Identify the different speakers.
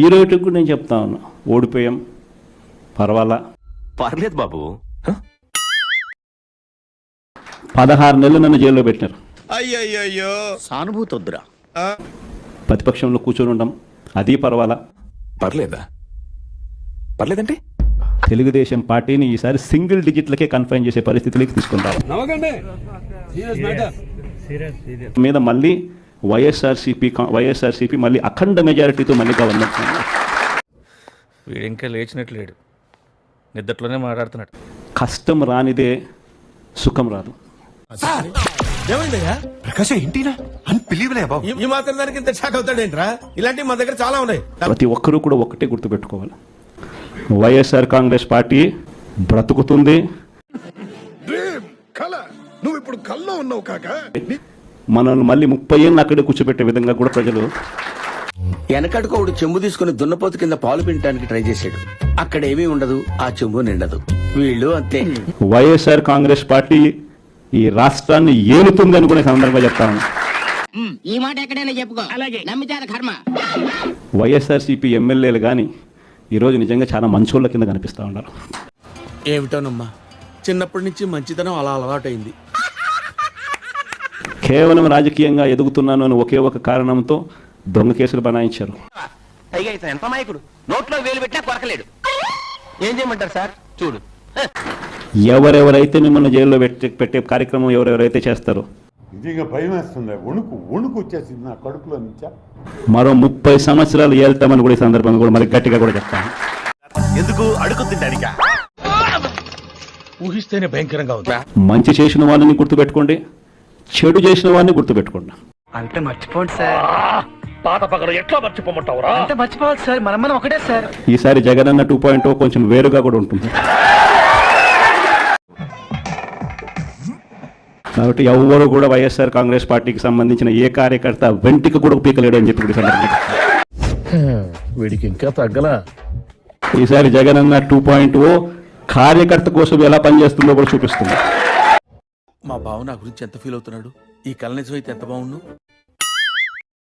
Speaker 1: ఈ రోజుకి కూడా నేను చెప్తా ఉన్నా, ఓడిపోయాం, పర్వాలా,
Speaker 2: పర్లేదు బాబు.
Speaker 1: 16 నెలలు నన్ను జైల్లో పెట్టినారు.
Speaker 3: అయ్యయ్యో
Speaker 4: సానుభూతి వద్దురా.
Speaker 1: ప్రతిపక్షంలో కూర్చొని ఉంటాం, అది పర్వాలా.
Speaker 2: పర్లేదా? పర్లేదంటే
Speaker 1: తెలుగుదేశం పార్టీని ఈసారి సింగిల్ డిజిట్లకే కన్ఫైన్ చేసే పరిస్థితిలోకి తీసుకుంటారు. మీద మళ్ళీ వైఎస్ఆర్సీపీ మళ్ళీ అఖండ మెజారిటీతో మళ్ళీ గవర్నమెంట్.
Speaker 5: వీడు ఇంకా లేచినట్లేడు, నిద్రలోనే మాట్లాడుతున్నాడు.
Speaker 1: కష్టం రానిదే సుఖం రాదు.
Speaker 3: ఏమైందయ్యా?
Speaker 6: ప్రకాశం ఏంటినా అన్బిలీవబుల్ బాబు.
Speaker 3: ఈ మాత్రం దానికి ఇంత షాక్ అవుతాడేంట్రా? ఇలాంటివి మా దగ్గర చాలా ఉన్నాయి.
Speaker 1: ప్రతి ఒక్కరూ కూడా ఒకటే గుర్తుపెట్టుకోవాలి, వైఎస్ఆర్ కాంగ్రెస్ పార్టీ బ్రతుకుతుంది.
Speaker 6: నువ్వు ఇప్పుడు కల్లో ఉన్నావు కాక.
Speaker 1: మనల్ని మళ్ళీ 30 ఏళ్ళు అక్కడే కూర్చోబెట్టే విధంగా కూడా ప్రజలు.
Speaker 4: వెనకడుకోడు చెంబు తీసుకుని దున్నపోతు కింద పాలు పిండటానికి ట్రై చేశాడు. అక్కడ ఏమీ ఉండదు, ఆ చెంబు నిండదు. వీళ్ళు అంతే.
Speaker 1: వైఎస్ఆర్ కాంగ్రెస్ పార్టీ ఈ రాష్ట్రాన్ని ఏలుతుంది అనుకునే సందర్భంగా చెప్తాను.
Speaker 7: ఈ మాట ఎక్కడైనా చెప్పుకో, అలాగే నమ్మితే కర్మ.
Speaker 1: వైఎస్ఆర్సీపీ ఎమ్మెల్యేలు కానీ ఈరోజు నిజంగా చాలా మంచోళ్ళ కింద కనిపిస్తూ ఉన్నారు.
Speaker 3: ఏమిటోనమ్మా, చిన్నప్పటి నుంచి మంచితనం అలా అలవాటైంది.
Speaker 1: కేవలం రాజకీయంగా ఎదుగుతున్నాను అని ఒకే ఒక కారణంతో దొంగ కేసులు బనాయించారు.
Speaker 2: పైగా ఇతను ఎంత నాయకుడు, నోట్లో వేలు పెట్టినా కొరకలేడు. ఏం చేయమంటారు సార్? చూడు,
Speaker 1: ఎవరెవరైతే మిమ్మల్ని జైల్లో పెట్టే కార్యక్రమం ఎవరెవరైతే చేస్తారో,
Speaker 6: నిజంగా భయం వేస్తుంది. వణుకు వచ్చేసింది నా కడుపులో నుంచా.
Speaker 1: మరో 30 సంవత్సరాలు ఏళ్తామని కూడా ఈ సందర్భంగా కూడా మరి గట్టిగా కూడా చెప్తాను.
Speaker 2: ఎందుకు అడుగు తింటానికా?
Speaker 3: ఊహిస్తేనే భయంకరంగా ఉంది.
Speaker 1: మంచి చేసిన వాళ్ళని గుర్తుపెట్టుకోండి, చెడు చేసిన వాడిని గుర్తుపెట్టుకోండి.
Speaker 4: అంటే మర్చిపోండి సార్.
Speaker 5: పాత పగలు ఎట్లా మర్చిపోమంటావురా?
Speaker 4: అంటే మర్చిపోవాలి సార్, మనం ఒకటే సార్.
Speaker 1: ఈసారి జగనన్న 2.0 కొంచెం వేరుగా కూడా ఉంటుంది. కాబట్టి ఎవరు కూడా వైఎస్ఆర్ కాంగ్రెస్ పార్టీకి సంబంధించిన ఏ కార్యకర్త వెంటికి కూడా పీకలేడు అని చెప్పి
Speaker 5: వీడికి ఇంకా తగ్గలా.
Speaker 1: ఈసారి జగనన్న 2.0 కార్యకర్త కోసం ఎలా పనిచేస్తుందో కూడా చూపిస్తుంది.
Speaker 3: మా బావ నా గురించి ఎంత ఫీల్ అవుతున్నాడు? ఈ కళ నిజమైతే ఎంత బాగుండు.